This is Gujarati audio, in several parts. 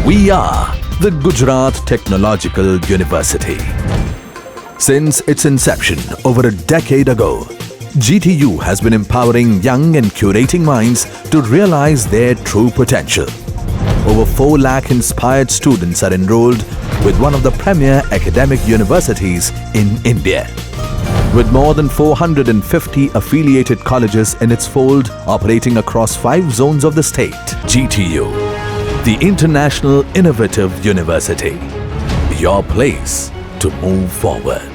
We are the Gujarat Technological University. Since its inception over a decade ago, GTU has been empowering young and curating minds to realize their true potential. Over 4 lakh inspired students are enrolled with one of the premier academic universities in India. With more than 450 affiliated colleges in its fold operating across 5 zones of the state, GTU, the International Innovative University, your place to move forward.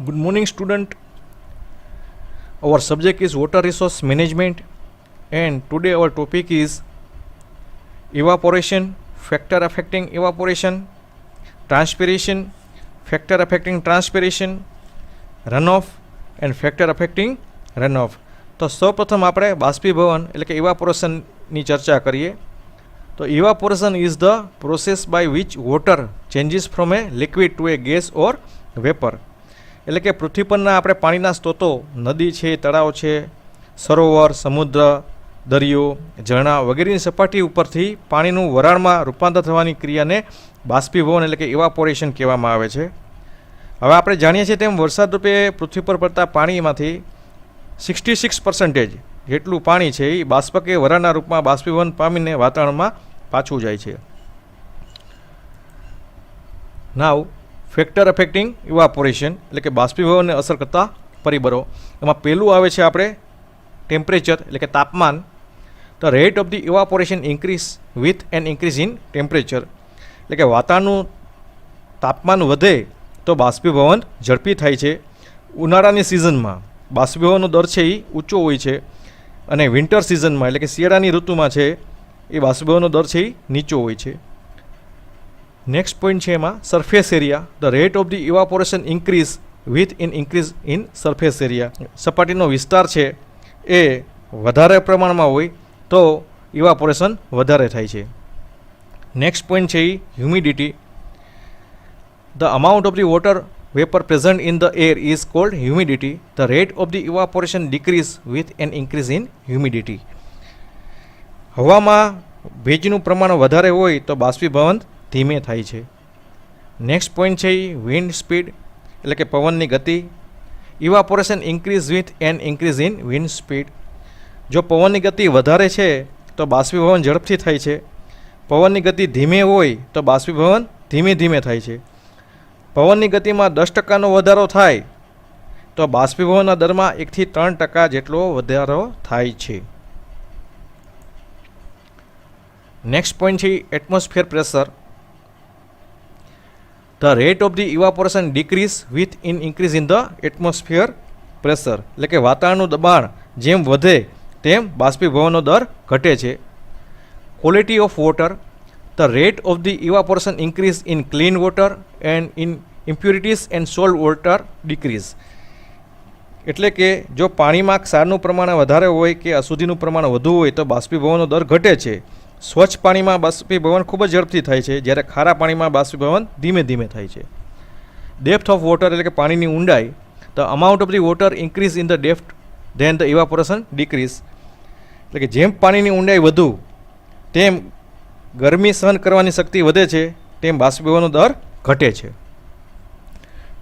Good morning, student. Our subject is water resource management, and today our topic is evaporation, factor affecting evaporation, transpiration, factor affecting transpiration, runoff and factor affecting runoff. તો સૌપ્રથમ આપણે બાષ્પીભવન એટલે કે ઇવાપોરેશનની ચર્ચા કરીએ. તો evaporation is the process by which water changes from a liquid to a gas or vapour. એટલે કે પૃથ્વી પરના આપણે પાણીના સ્ત્રોતો, નદી છે, તળાવ છે, સરોવર, સમુદ્ર, દરિયો, ઝરણા વગેરેની સપાટી ઉપરથી પાણીનું વરાળમાં રૂપાંતર થવાની ક્રિયાને બાષ્પીભવન એટલે કે ઇવાપોરેશન કહેવામાં આવે છે. હવે આપણે જાણીએ છીએ તેમ વરસાદ રૂપે પૃથ્વી પર પડતા પાણીમાંથી 66% જેટલું પાણી છે એ બાષ્પ કે વરાળના રૂપમાં બાષ્પીભવન પામીને વાતાવરણમાં પાછું જાય છે. નાવ ફેક્ટર અફેક્ટિંગ ઇવાપોરેશન એટલે કે બાષ્પીભવનને અસર કરતા પરિબળો. એમાં પહેલું આવે છે આપણે ટેમ્પરેચર એટલે કે તાપમાન. The rate of the evaporation increase with an increase in temperature એટલે કે વાતાવરણનું તાપમાન વધે તો બાષ્પીભવન ઝડપી થાય છે. ઉનાળાની સિઝનમાં બાષ્પીભવનનો દર છે એ ઊંચો હોય છે, અને વિન્ટર સિઝનમાં એટલે કે શિયાળાની ઋતુમાં છે એ બાષ્પીભવનનો દર છે એ નીચો હોય છે. નેક્સ્ટ પોઈન્ટ છે એમાં surface area. The rate of the evaporation increase with increase in surface area. સપાટીનો વિસ્તાર છે એ વધારે પ્રમાણમાં હોય તો ઇવાપોરેશન વધારે થાય છે. નેક્સ્ટ પોઈન્ટ છે એ humidity. The amount of the water vapour present in the air is called humidity. The rate of the evaporation decrease with an increase in humidity. હવામાં ભેજનું પ્રમાણ વધારે હોય તો બાષ્પીભવન ધીમે થાય છે. નેક્સ્ટ પોઈન્ટ છે એ વિન્ડ સ્પીડ એટલે કે પવનની ગતિ. Evaporation increase with an increase in wind speed. જો પવનની ગતિ વધારે છે તો બાષ્પીભવન ઝડપથી થાય છે. પવનની ગતિ ધીમે હોય તો બાષ્પીભવન ધીમે ધીમે થાય છે. પવનની ગતિમાં 10% વધારો થાય તો બાષ્પીભવનના દરમાં 1 થી 3% જેટલો વધારો થાય છે. નેક્સ્ટ પોઈન્ટ છે atmosphere pressure. The rate of the evaporation decrease with increase in the atmosphere pressure એટલે કે વાતાવરણનું દબાણ જેમ વધે તેમ બાષ્પીભવનનો દર ઘટે છે. Quality of water. The rate of the evaporation increase in clean water and in impurities and salt water decrease. એટલે કે જો પાણીમાં ક્ષારનું પ્રમાણ વધારે હોય કે અશુદ્ધિનું પ્રમાણ વધુ હોય તો બાષ્પીભવનનો દર ઘટે છે. સ્વચ્છ પાણીમાં બાષ્પીભવન ખૂબ જ ઝડપથી થાય છે, જ્યારે ખારા પાણીમાં બાષ્પીભવન ધીમે ધીમે થાય છે. ડેપ્થ ઓફ વોટર એટલે કે પાણીની ઊંડાઈ. The amount of the water increase in the depth then the evaporation decrease. એટલે કે જેમ પાણીની ઊંડાઈ વધુ તેમ ગરમી સહન કરવાની શક્તિ વધે છે, તેમ બાષ્પીભવનનો દર ઘટે છે.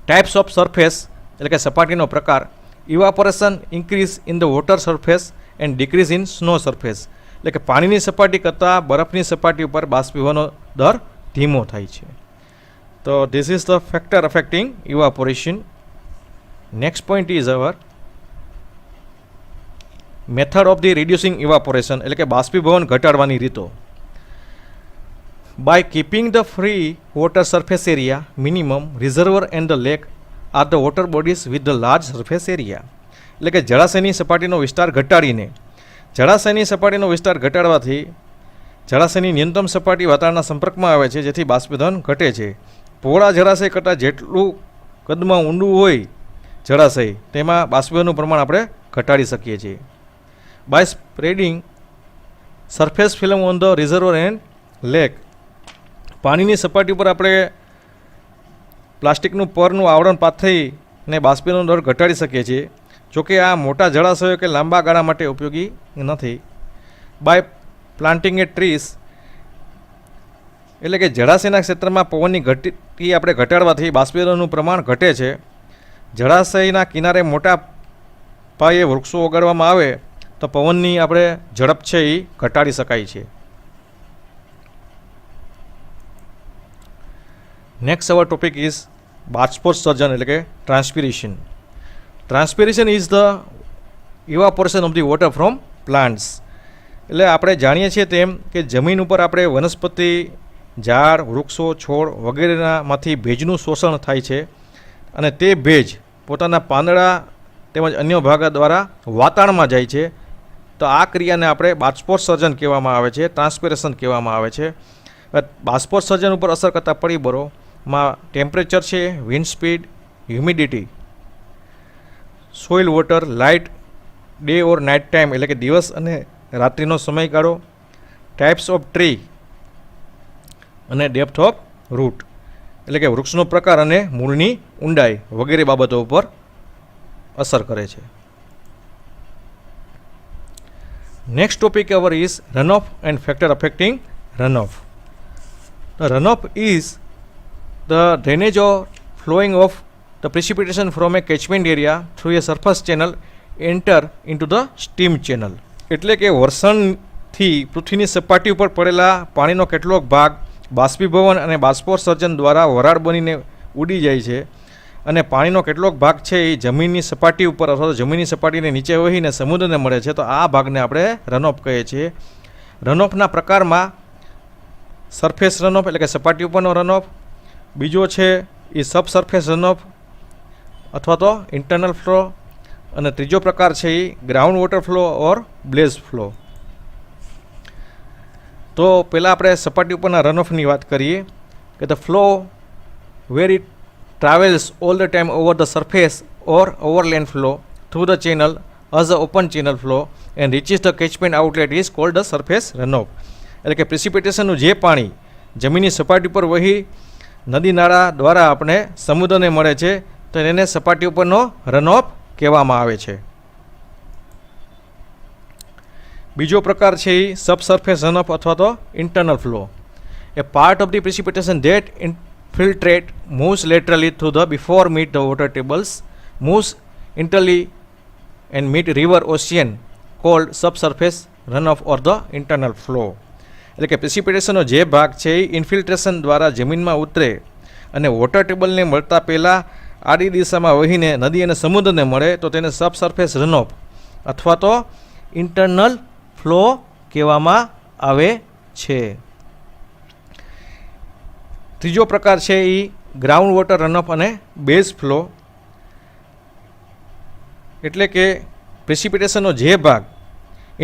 ટાઈપ્સ ઓફ સરફેસ એટલે કે સપાટીનો પ્રકાર. Evaporation increase in the water surface and decrease in snow surface એટલે કે પાણીની સપાટી કરતાં બરફની સપાટી ઉપર બાષ્પીભવનનો દર ધીમો થાય છે. તો this is the factor affecting evaporation. Next point is our method of the reducing evaporation એટલે કે બાષ્પીભવન ઘટાડવાની રીતો. By keeping the free water surface area minimum, reservoir and the lake are the water bodies with the large surface area. એટલે કે જળાશયની સપાટીનો વિસ્તાર ઘટાડીને જળાશયની સપાટીનો વિસ્તાર ઘટાડવાથી જળાશયની ન્યૂનતમ સપાટી વાતાવરણના સંપર્કમાં આવે છે, જેથી બાષ્પીભવન ઘટે છે. પહોળા જળાશય કરતાં જેટલું કદમાં ઊંડું હોય જળાશય તેમાં બાષ્પીભવનનું પ્રમાણ આપણે ઘટાડી શકીએ છીએ. By spreading surface film on the reservoir and lake. પાણીની સપાટી પર આપણે પ્લાસ્ટિકનું પરનું આવરણ પાથરીને બાષ્પીભવનનો દર ઘટાડી શકીએ છીએ. જોકે આ મોટા જળાશયો કે લાંબા ગાળા માટે ઉપયોગી નથી. બાય પ્લાન્ટિંગ એ ટ્રીસ એટલે કે જળાશયના ક્ષેત્રમાં પવનની ગતિ આપણે ઘટાડવાથી બાષ્પીભવનનું પ્રમાણ ઘટે છે. જળાશયના કિનારે મોટા પાયે વૃક્ષો ઉગાડવામાં આવે તો પવનની આપણે ઝડપ છે એ ઘટાડી શકાય છે. નેક્સ્ટ અવર ટોપિક ઇઝ બાષ્પોત્સર્જન એટલે કે transpiration. Transpiration is the evaporation of the water from plants. એટલે આપણે જાણીએ છીએ તેમ કે જમીન ઉપર આપણે વનસ્પતિ, ઝાડ, વૃક્ષો, છોડ વગેરેનામાંથી ભેજનું શોષણ થાય છે અને તે ભેજ પોતાના પાંદડા તેમજ અન્ય ભાગ દ્વારા વાતાવરણમાં જાય છે. તો આ ક્રિયાને આપણે બાષ્પોત્સર્જન કહેવામાં આવે છે, ટ્રાન્સપિરેશન કહેવામાં આવે છે. બાષ્પોત્સર્જન ઉપર અસર કરતા પરિબળોમાં ટેમ્પરેચર છે, wind speed, humidity, soil water, light, day ઓર નાઇટ ટાઈમ એટલે કે દિવસ અને રાત્રિનો સમયગાળો, ટાઈપ્સ ઓફ ટ્રી અને ડેપ્થ ઓફ રૂટ એટલે કે વૃક્ષનો પ્રકાર અને મૂળની ઊંડાઈ વગેરે બાબતો ઉપર અસર કરે છે. Next topic our is runoff and factor affecting runoff. The runoff is the drainage or flowing of the precipitation from a catchment area through a surface channel enter into the steam channel. એટલે કે વર્ષણથી પૃથ્વીની સપાટી ઉપર પડેલા પાણીનો કેટલોક ભાગ બાષ્પીભવન અને બાષ્પોત્સર્જન દ્વારા વરાળ બનીને ઉડી જાય છે અને પાણીનો કેટલોક ભાગ છે એ જમીનની સપાટી ઉપર અથવા તો જમીનની સપાટીને નીચે વહીને સમુદ્રને મળે છે. તો આ ભાગને આપણે રનઓફ કહીએ છીએ. રનઓફના પ્રકારમાં સરફેસ રનઓફ એટલે કે સપાટી ઉપરનો રનઓફ, બીજો છે એ સબ સરફેસ રનઓફ અથવા તો ઇન્ટરનલ ફ્લો, અને ત્રીજો પ્રકાર છે એ ground water flow or base flow. તો પહેલાં આપણે સપાટી ઉપરના રનઓફની વાત કરીએ કે the flow where it travels all the time over the surface or overland flow through the channel as a open channel flow and reaches the catchment outlet is called the surface runoff. એટલે કે પ્રિસિપિટેશનનું જે પાણી જમીનની સપાટી પર વહી નદી નાળા દ્વારા આપણે સમુદ્રને મળે છે તો એને સપાટી ઉપરનો રનઓફ કહેવામાં આવે છે. બીજો પ્રકાર છે એ સબસર્ફેસ રનઓફ અથવા તો internal flow. A part of the precipitation that infiltrate moves laterally through the before meet the water tables, moves internally and meet river ocean called subsurface runoff or the internal flow. એટલે કે પ્રિસિપિટેશનનો જે ભાગ છે એ ઇન્ફિલ્ટ્રેશન દ્વારા જમીનમાં ઉતરે અને વોટર ટેબલને મળતા પહેલાં આડી દિશામાં વહીને નદી અને સમુદ્રને મળે તો તેને સબસર્ફેસ રનઓફ અથવા તો ઇન્ટરનલ ફ્લો કહેવામાં આવે છે. ત્રીજો પ્રકાર છે એ ગ્રાઉન્ડ વોટર રનઓફ અને બેઝ ફ્લો. એટલે કે પ્રિસિપિટેશનનો જે ભાગ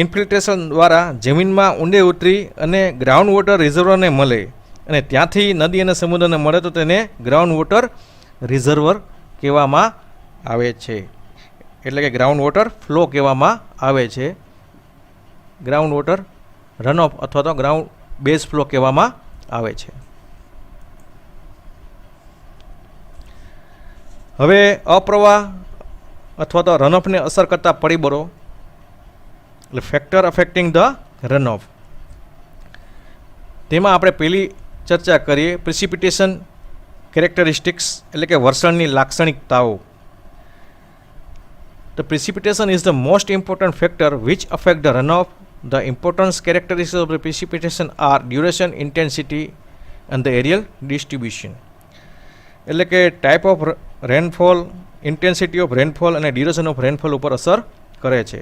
ઇન્ફિલ્ટ્રેશન દ્વારા જમીનમાં ઊંડે ઉતરી અને ગ્રાઉન્ડ વોટર રિઝર્વરને મળે અને ત્યાંથી નદી અને સમુદ્રને મળે તો તેને ગ્રાઉન્ડ વોટર રિઝર્વર કહેવામાં આવે છે. એટલે કે ગ્રાઉન્ડ વોટર ફ્લો કહેવામાં આવે છે. ગ્રાઉન્ડ વોટર રનઓફ અથવા તો ગ્રાઉન્ડ બેઝ ફ્લો કહેવામાં આવે છે. હવે અપ્રવાહ અથવા તો રનઓફને અસર કરતા પરિબળો એટલે ફેક્ટર અફેક્ટિંગ ધ રનઓફ. તેમાં આપણે પહેલી ચર્ચા કરીએ પ્રિસિપિટેશન કેરેક્ટરિસ્ટિક્સ એટલે કે વર્ષણની લાક્ષણિકતાઓ. The precipitation is the most important factor which affect the runoff. The importance characteristics of the precipitation are duration, intensity and the areal distribution. એટલે કે type of rainfall, intensity of rainfall અને ડ્યુરેશન ઓફ રેનફોલ ઉપર અસર કરે છે.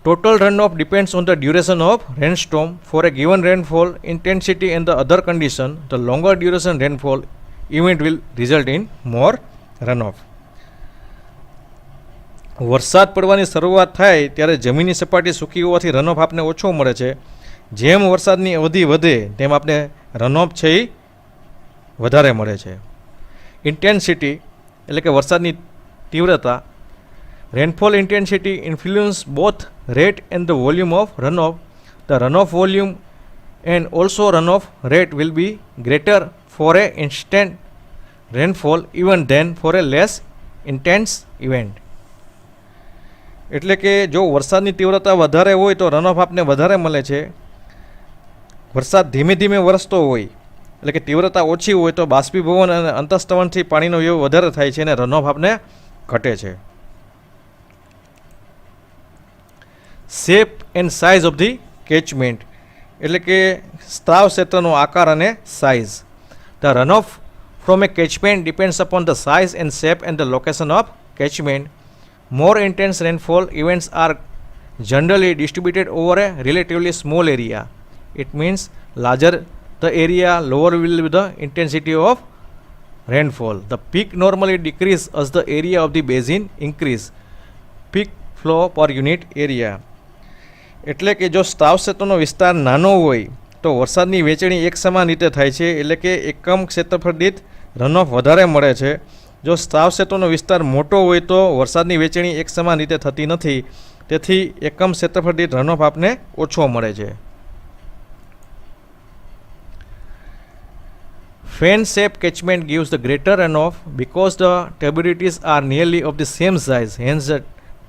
Total runoff depends on the duration of rainstorm. For a given rainfall intensity and the other condition, the longer duration rainfall event will result in more runoff. વરસાદ પડવાની શરૂઆત થાય ત્યારે જમીનની સપાટી સૂકી હોવાથી રનઓફ આપને ઓછો મળે છે. જેમ વરસાદની અવધિ વધે તેમ આપણે રનઓફ છે એ વધારે મળે છે. ઇન્ટેન્સિટી એટલે કે વરસાદની તીવ્રતા. Rainfall intensity influence both rate and the volume of runoff. The runoff volume and also runoff rate will be greater for a instant rainfall even then for a less intense event. એટલે કે જો વરસાદની તીવ્રતા વધારે હોય તો રન ઓફ આપને વધારે મળે છે. વરસાદ ધીમે ધીમે વરસતો હોય એટલે કે તીવ્રતા ઓછી હોય તો બાષ્પીભવન અને અંતઃસ્તવનથી પાણીનો વ્યય વધારે થાય છે અને રન ઓફ આપને ઘટે છે. Shape and size of the catchment એટલે કે સ્ત્રાવ ક્ષેત્રનો આકાર અને size. The run of from a catchment depends upon the size and shape and the location of catchment. More intense rainfall events are generally distributed over a relatively small area. It means larger the area, lower will be the intensity of rainfall. The peak normally decrease as the area of the basin increase. Peak flow per unit area. એટલે કે જો સ્ત્રાવ ક્ષેત્રનો વિસ્તાર નાનો હોય તો વરસાદની વહેંચણી એક સમાન રીતે થાય છે એટલે કે એકમ ક્ષેત્રફળ દીઠ રન ઓફ વધારે મળે છે. જો સ્ત્રાવ ક્ષેત્રનો વિસ્તાર મોટો હોય તો વરસાદની વહેંચણી એક સમાન રીતે થતી નથી, તેથી એકમ ક્ષેત્રફળ દીઠ રન ઓફ આપને ઓછો મળે છે. Fan shaped catchment gives the greater runoff because the turbidity are nearly of the same size. Hence, the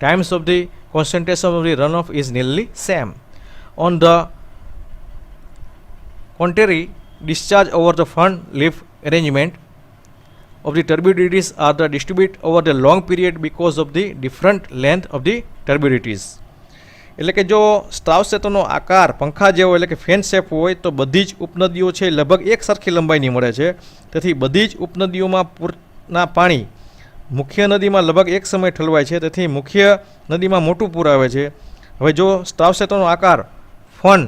times of the concentration of the runoff is nearly same. On the contrary, discharge over the front leaf arrangement of the turbidities are the distributed over the long period because of the different length of the turbidities. એટલે કે જો સ્ત્રાવ ક્ષેત્રનો આકાર પંખા જેવો એટલે કે ફેન શેપ હોય તો બધી જ ઉપનદીઓ છે લગભગ એક સરખી લંબાઈની મળે છે. તેથી બધી જ ઉપનદીઓમાં પૂરના પાણી મુખ્ય નદીમાં લગભગ એક સમય ઠલવાય છે, તેથી મુખ્ય નદીમાં મોટું પૂર આવે છે. હવે જો સ્ત્રાવ ક્ષેત્રનો આકાર ફન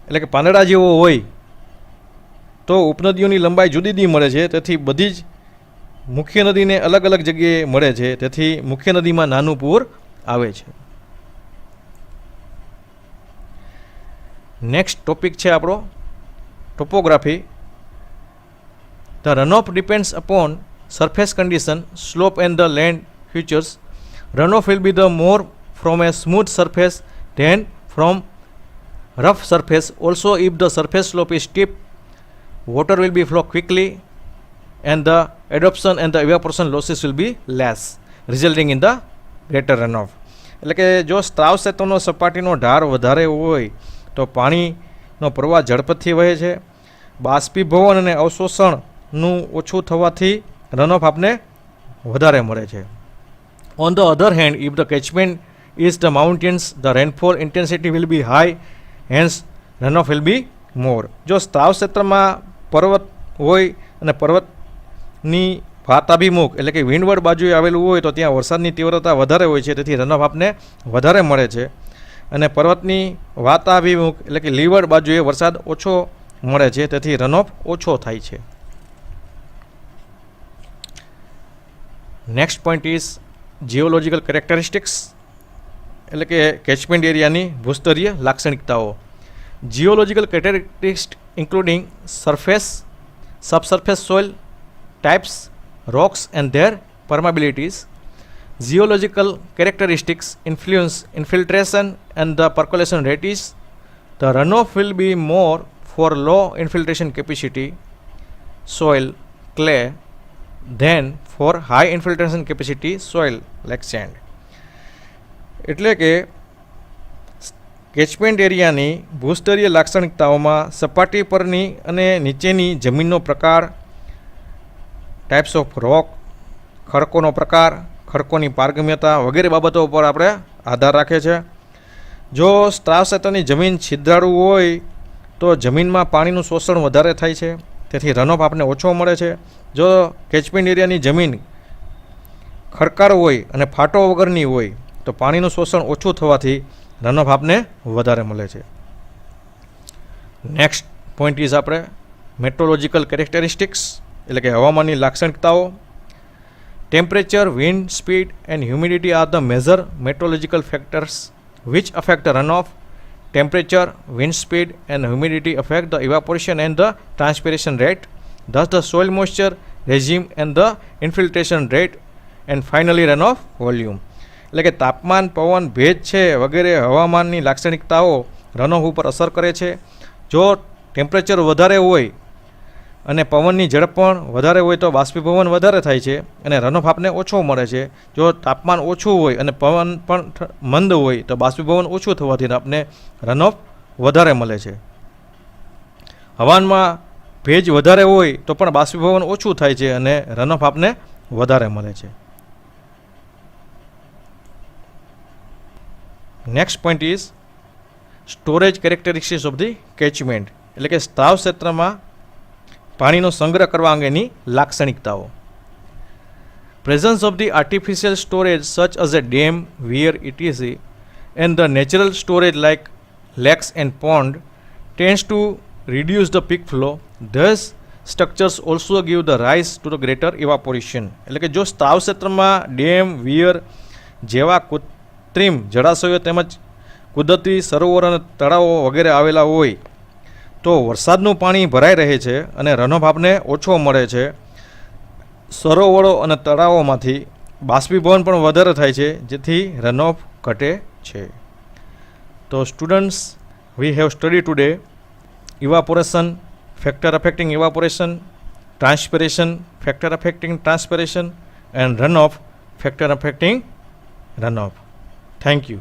એટલે કે પાંદડા જેવો હોય તો ઉપનદીઓની લંબાઈ જુદી જુદી મળે છે, તેથી બધી જ મુખ્ય નદીને અલગ અલગ જગ્યાએ મળે છે, તેથી મુખ્ય નદીમાં નાનું પૂર આવે છે. નેક્સ્ટ ટોપિક છે આપણો topography. The runoff depends upon surface condition, slope and the land features. Runoff will be the more from a smooth surface than from rough surface. Also, if the surface slope is steep, water will be flow quickly and the adsorption and the evaporation losses will be less, resulting in the greater runoff. એટલે કે જો સ્ત્રાવ ક્ષેત્રનો સપાટીનો ઢાર વધારે હોય તો પાણીનો પ્રવાહ ઝડપથી વહે છે. બાષ્પીભવન અને અવશોષણનું ઓછું થવાથી રનઓફ આપને વધારે મળે છે. On the other hand, if the catchment is the mountains, the rainfall intensity will be high, hence runoff will be more. જો સ્ત્રાવ ક્ષેત્રમાં પર્વત હોય અને પર્વતની ભાતાભિમુખ એટલે કે વિંડવર્ડ બાજુએ આવેલું હોય તો ત્યાં વરસાદની તીવ્રતા વધારે હોય છે, તેથી રનઓફ આપને વધારે મળે છે. અને પર્વતની વાતાભિમુખ એટલે કે લીવર્ડ બાજુએ વરસાદ ઓછો મળે છે, તેથી રનઓફ ઓછો થાય છે. Next point is geological characteristics એટલે કે કેચમેન્ટ એરિયાની ભૂસ્તરીય લાક્ષણિકતાઓ. Geological characteristics including surface, subsurface soil types, rocks and their permeabilities. Geological characteristics influence infiltration and the percolation rates. The runoff will be more for low infiltration capacity soil clay than for high infiltration capacity soil like sand. એટલે કે કેચમેન્ટ એરિયાની ભૂસ્તરીય લાક્ષણિકતાઓમાં સપાટી પરની અને નીચેની જમીનનો પ્રકાર, ટાઈપ્સ ઓફ રોક, ખડકોનો પ્રકાર, ખડકોની પારગમ્યતા વગેરે બાબતો પર આપણે આધાર રાખે છે. જો સ્ત્રાવ ક્ષેત્રની જમીન છિદ્રાળુ હોય તો જમીનમાં પાણીનું શોષણ વધારે થાય છે, તેથી રનઓફ આપને ઓછો મળે છે. જો કેચમેન્ટ એરિયાની જમીન ખડકાળ હોય અને ફાટો વગરની હોય તો પાણીનું શોષણ ઓછું થવાથી રનઓફ આપને વધારે મળે છે. નેક્સ્ટ પોઈન્ટ ઇઝ આપણે મેટ્રોલોજીકલ કેરેક્ટરિસ્ટિક્સ એટલે કે હવામાનની લાક્ષણિકતાઓ. Temperature, wind speed and humidity are the major meteorological factors which affect the runoff. Temperature, wind speed and humidity affect the evaporation and the transpiration rate, thus the soil moisture regime and the infiltration rate and finally runoff volume. એટલે કે તાપમાન, પવન, ભેજ છે વગેરે હવામાનની લાક્ષણિકતાઓ રનઓફ ઉપર અસર કરે છે. જો ટેમ્પરેચર વધારે હોય અને પવનની ઝડપ પણ વધારે હોય તો બાષ્પીભવન વધારે થાય છે અને રનઓફ આપને ઓછો મળે છે. જો તાપમાન ઓછું હોય અને પવન પણ મંદ હોય તો બાષ્પીભવન ઓછું થવાથી આપને રનઓફ વધારે મળે છે. હવામાનમાં ભેજ વધારે હોય તો પણ બાષ્પીભવન ઓછું થાય છે અને રનઓફ આપને વધારે મળે છે. Next point is storage characteristics of the catchment, એટલે કે સ્ત્રાવ ક્ષેત્રમાં પાણીનો સંગ્રહ કરવા અંગેની લાક્ષણિકતાઓ. Presence of the artificial storage such as a dam, weir, etc. and the natural storage like lakes and pond tends to reduce the peak flow. Thus structures also give the rise to the greater evaporation. એટલે કે જો સ્ત્રાવ ક્ષેત્રમાં ડેમ, વિયર જેવા કૃત્રિમ જળાશયો તેમજ કુદરતી સરોવર અને તળાવો વગેરે આવેલા હોય તો વરસાદનું પાણી ભરાઈ રહે છે અને રનઓફ આપને ઓછો મળે છે. સરોવરો અને તળાવોમાંથી બાષ્પીભવન પણ વધારે થાય છે જેથી રનઓફ ઘટે છે. તો students, we have study today evaporation, factor affecting evaporation, transpiration, factor affecting transpiration, and runoff, factor affecting runoff. Thank you.